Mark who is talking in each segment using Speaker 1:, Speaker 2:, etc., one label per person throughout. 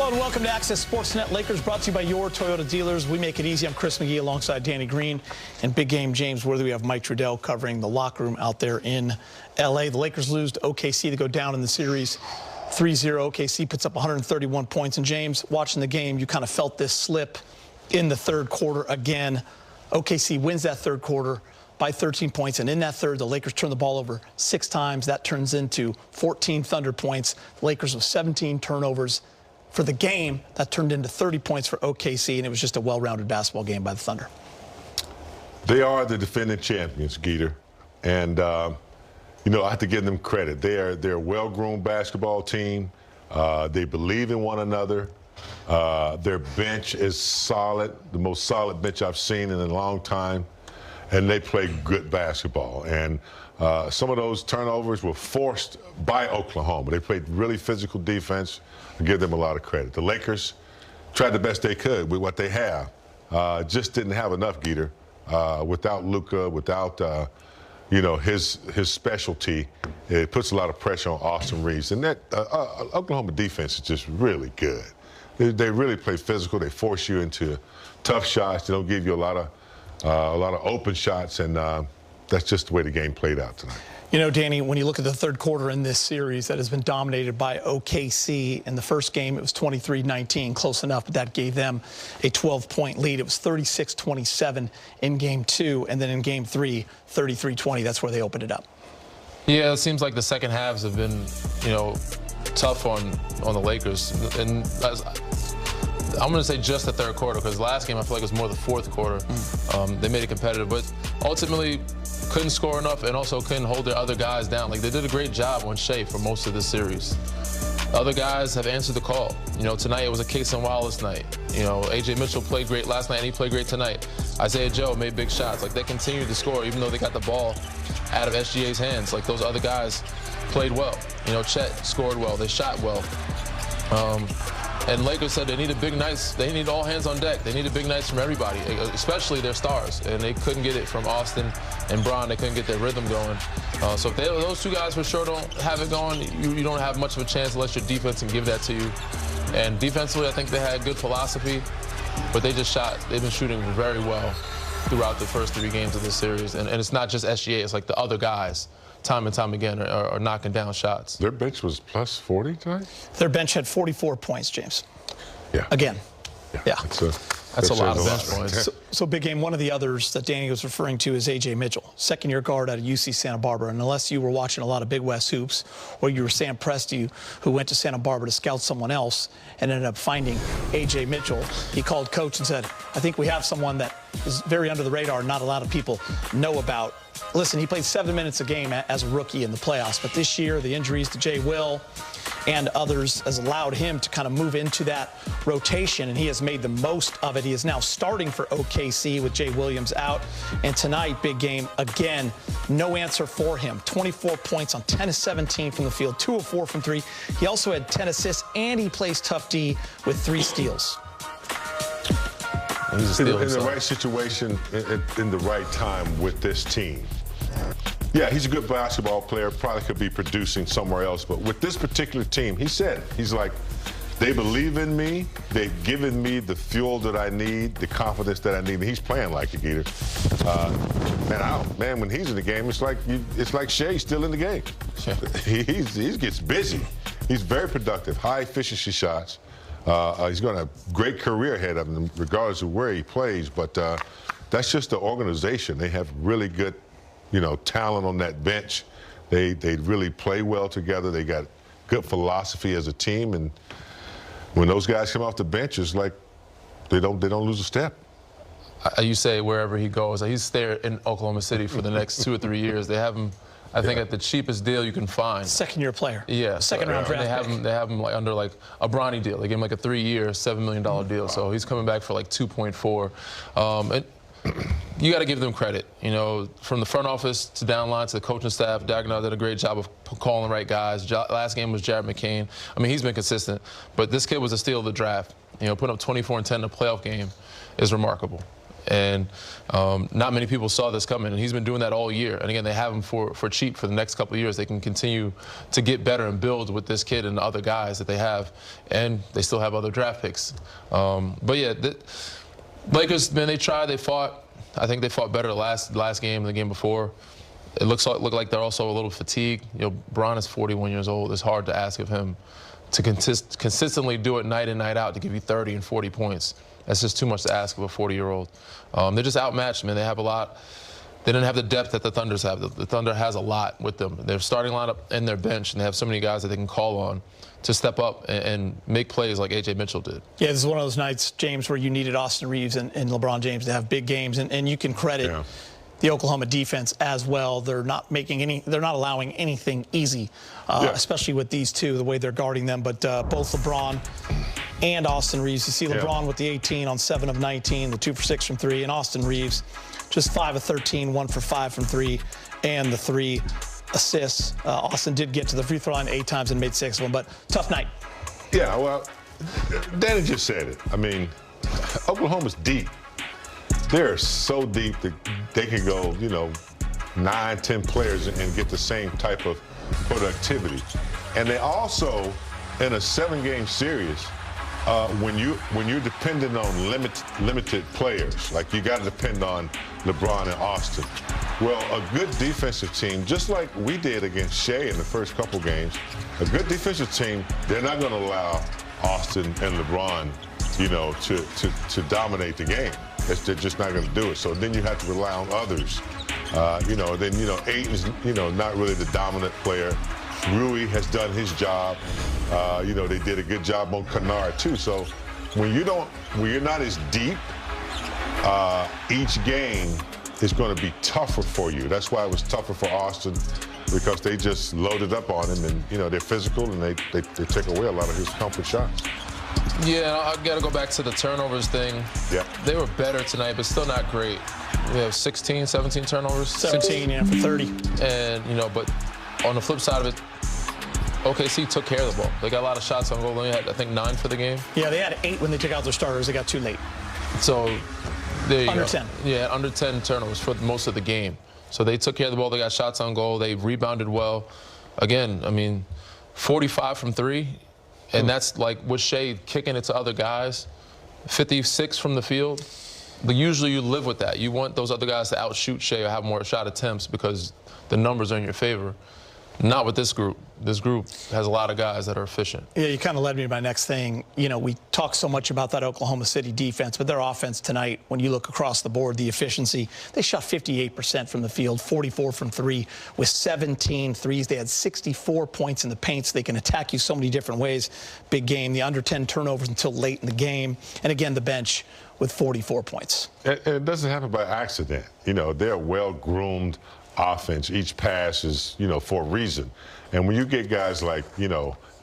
Speaker 1: Hello and welcome to Access Sportsnet. Lakers brought to you by your Toyota dealers. We make it easy. I'm Chris McGee alongside Danny Green and Big Game James Worthy. We have Mike Trudell covering the locker room out there in LA. The Lakers lose to OKC to go down in the series 3-0. OKC puts up 131 points. And James, watching the game, you kind of felt this slip in the third quarter again. OKC wins that third quarter by 13 points. And in that third, the Lakers turn the ball over 6 times. That turns into 14 Thunder points. The Lakers with 17 turnovers. For the game, that turned into 30 points for OKC, and it was just a well-rounded basketball game by the Thunder.
Speaker 2: They are the defending champions, Geeter. And, you know, I have to give them credit. They're a well-groomed basketball team. They believe in one another. Their bench is solid, the most solid bench I've seen in a long time. And they play good basketball. And some of those turnovers were forced by Oklahoma. They played really physical defense. I give them a lot of credit. The Lakers tried the best they could with what they have. Just didn't have enough, Geeter. Without Luka, without you know, his specialty, it puts a lot of pressure on Austin Reeves. And that Oklahoma defense is just really good. They really play physical. They force you into tough shots. They don't give you a lot of open shots, and that's just the way the game played out tonight.
Speaker 1: You know, Danny, when you look at the third quarter in this series that has been dominated by OKC, in the first game it was 23-19, close enough, but that gave them a 12-point lead. It was 36-27 in Game 2, and then in Game 3, 33-20. That's where they opened it up.
Speaker 3: Yeah, it seems like the second halves have been, you know, tough on the Lakers. And I'm going to say just the third quarter, because last game I feel like it was more the fourth quarter. They made it competitive, but ultimately couldn't score enough and also couldn't hold their other guys down. Like, they did a great job on Shea for most of this series. Other guys have answered the call. You know, tonight it was a Case and Wallace night. You know, AJ Mitchell played great last night, and he played great tonight. Isaiah Joe made big shots. Like, they continued to score even though they got the ball out of SGA's hands. Like, those other guys played well. You know, Chet scored well. They shot well. And Lakers said they needed big nights. They need all hands on deck. They needed big nights from everybody, especially their stars. And they couldn't get it from Austin and Bron. They couldn't get their rhythm going. So if those two guys for sure don't have it going, you don't have much of a chance unless your defense can give that to you. And defensively, I think they had good philosophy, but they just shot. They've been shooting very well throughout the first 3 games of this series. And it's not just SGA. It's like the other guys, time and time again, are knocking down shots.
Speaker 2: Their bench was plus 40 tonight?
Speaker 1: Their bench had 44 points, James.
Speaker 2: Yeah.
Speaker 1: Again.
Speaker 2: Yeah.
Speaker 3: That's a lot of bench points.
Speaker 1: So, Big Game, one of the others that Danny was referring to is AJ Mitchell, second-year guard out of UC Santa Barbara. And unless you were watching a lot of Big West hoops, or you were Sam Presti, who went to Santa Barbara to scout someone else and ended up finding AJ Mitchell, he called coach and said, I think we have someone that is very under the radar, not a lot of people know about. Listen, he played 7 minutes a game as a rookie in the playoffs, but this year the injuries to Jay Will and others has allowed him to kind of move into that rotation, and he has made the most of it. He is now starting for OKC with Jay Williams out. And tonight, Big Game, again, no answer for him. 24 points on 10 of 17 from the field, 2 of 4 from 3. He also had 10 assists, and he plays tough D with 3 steals.
Speaker 2: In the right situation, in the right time with this team. Yeah, he's a good basketball player, probably could be producing somewhere else, but with this particular team, he's like, they believe in me, they've given me the fuel that I need, the confidence that I need, and he's playing like it, Geeter. Man, when he's in the game, it's like Shea's still in the game.
Speaker 3: Yeah.
Speaker 2: He gets busy. He's very productive, high efficiency shots. He's got a great career ahead of him, regardless of where he plays. But that's just the organization. They have really good, you know, talent on that bench. They really play well together. They got good philosophy as a team. And when those guys come off the bench, it's like they don't lose a step.
Speaker 3: You say wherever he goes, he's there in Oklahoma City for the next 2 or 3 years. They have him, I think, at the cheapest deal you can find.
Speaker 1: Second-year player.
Speaker 3: Yeah.
Speaker 1: Second-round draft pick.
Speaker 3: They have him like under like a Bronny deal. They gave him like a 3-year, $7 million deal. So he's coming back for like 2.4. You got to give them credit. You know, from the front office to downline to the coaching staff, Dagnall did a great job of calling the right guys. Last game was Jared McCain. I mean, he's been consistent. But this kid was a steal of the draft. You know, putting up 24 and 10 in a playoff game is remarkable. And not many people saw this coming, and he's been doing that all year. And again, they have him for cheap for the next couple of years. They can continue to get better and build with this kid and the other guys that they have, and they still have other draft picks. But yeah, Lakers, man, they tried, they fought. I think they fought better last game and the game before. It looked like they're also a little fatigued. You know, Bron is 41 years old. It's hard to ask of him to consistently do it night in, night out to give you 30 and 40 points. That's just too much to ask of a 40-year-old. They're just outmatched, man. They have a lot. They didn't have the depth that the Thunders have. The Thunder has a lot with them. Their starting lineup and their bench, and they have so many guys that they can call on to step up and make plays like Ajay Mitchell did. Yeah,
Speaker 1: this is one of those nights, James, where you needed Austin Reeves and LeBron James to have big games, and you can credit the Oklahoma defense as well. They're not allowing anything easy, especially with these two, the way they're guarding them. But both LeBron and Austin Reeves, you see LeBron with the 18 on 7 of 19, the 2 for 6 from 3, and Austin Reeves just 5 of 13, 1 for 5 from 3, and the 3 assists. Austin did get to the free throw line 8 times and made 6 of them, but tough night.
Speaker 2: Yeah, well, Danny just said it. I mean, Oklahoma's deep. They're so deep that they can go, 9, 10 players and get the same type of productivity. And they also, in a 7-game series, when you're dependent on limited players, like you got to depend on LeBron and Austin. Well, a good defensive team, just like we did against Shea in the first couple games, a good defensive team, they're not going to allow Austin and LeBron, to dominate the game. They're just not going to do it. So then you have to rely on others. Aiton's, not really the dominant player. Rui has done his job. They did a good job on Kennard too. So when you're not as deep, each game is going to be tougher for you. That's why it was tougher for Austin, because they just loaded up on him, and they're physical, and they take away a lot of his comfort shots.
Speaker 3: Yeah, I got to go back to the turnovers thing.
Speaker 2: Yeah.
Speaker 3: They were better tonight, but still not great. We have 16, 17 turnovers.
Speaker 1: 17, for 30.
Speaker 3: And, but on the flip side of it, OKC took care of the ball. They got a lot of shots on goal. They had, I think, 9 for the game.
Speaker 1: Yeah, they had 8 when they took out their starters. They got too late.
Speaker 3: So there you
Speaker 1: under
Speaker 3: go.
Speaker 1: 10.
Speaker 3: Yeah, under 10 turnovers for most of the game. So they took care of the ball. They got shots on goal. They rebounded well. Again, I mean, 45 from 3. And that's like with Shea kicking it to other guys, 56 from the field. But usually you live with that. You want those other guys to outshoot Shea or have more shot attempts because the numbers are in your favor. Not with this group. This group has a lot of guys that are efficient.
Speaker 1: Yeah, you kind of led me to my next thing. We talk so much about that Oklahoma City defense, but their offense tonight, when you look across the board, the efficiency, they shot 58% from the field, 44 from 3, with 17 threes. They had 64 points in the paint, so they can attack you so many different ways. Big game. The under 10 turnovers until late in the game. And again, the bench with 44 points.
Speaker 2: And it doesn't happen by accident. They're a well-groomed offense. Each pass is, for a reason. And when you get guys like,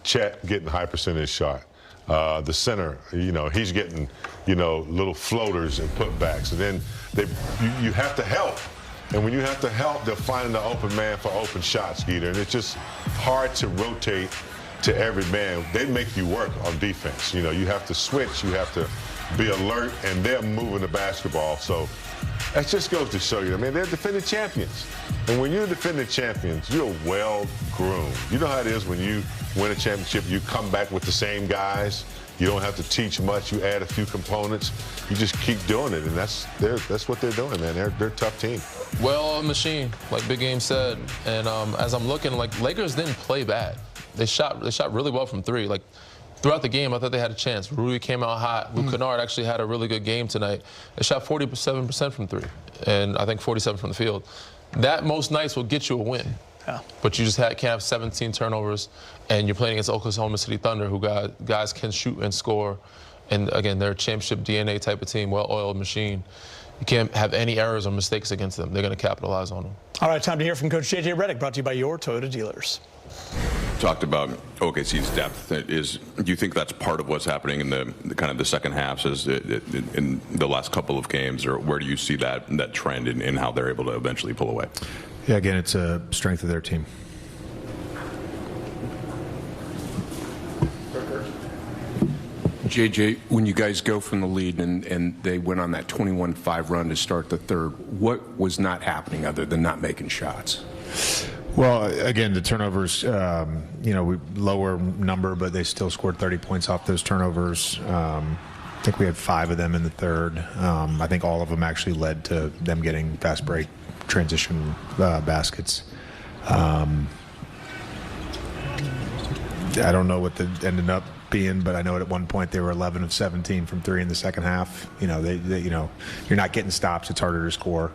Speaker 2: Chet getting high percentage shot, the center, he's getting, little floaters and putbacks. And then you have to help. And when you have to help, they're finding the open man for open shots, Skeeter. And it's just hard to rotate to every man. They make you work on defense. You have to switch. You have to be alert, and they're moving the basketball. So that just goes to show you. I mean, they're defending champions. And when you're defending champions, you're well-groomed. You know how it is when you win a championship, you come back with the same guys. You don't have to teach much. You add a few components. You just keep doing it, and that's what they're doing, man. They're a tough team.
Speaker 3: Well, a machine, like Big Game said. And as I'm looking, Lakers didn't play bad. They shot really well from 3. Throughout the game, I thought they had a chance. Rui came out hot. Kennard actually had a really good game tonight. They shot 47% from 3, and I think 47 from the field. That most nights will get you a win. Yeah. But you just can't have 17 turnovers, and you're playing against Oklahoma City Thunder, who guys can shoot and score. And again, they're a championship DNA type of team, well-oiled machine. You can't have any errors or mistakes against them. They're going to capitalize on them.
Speaker 1: All right, time to hear from Coach JJ Redick, brought to you by your Toyota dealers.
Speaker 4: Talked about OKC's depth. Do you think that's part of what's happening in the kind of the second halves in the last couple of games, or where do you see that trend in how they're able to eventually pull away?
Speaker 5: Yeah, again, it's a strength of their team.
Speaker 6: JJ, when you guys go from the lead and they went on that 21-5 run to start the third, what was not happening other than not making shots?
Speaker 5: Well, again, the turnovers, we lower number, but they still scored 30 points off those turnovers. I think we had 5 of them in the third. I think all of them actually led to them getting fast break transition baskets. I don't know what they ended up being, but I know at one point they were 11 of 17 from 3 in the second half. You're not getting stops. It's harder to score.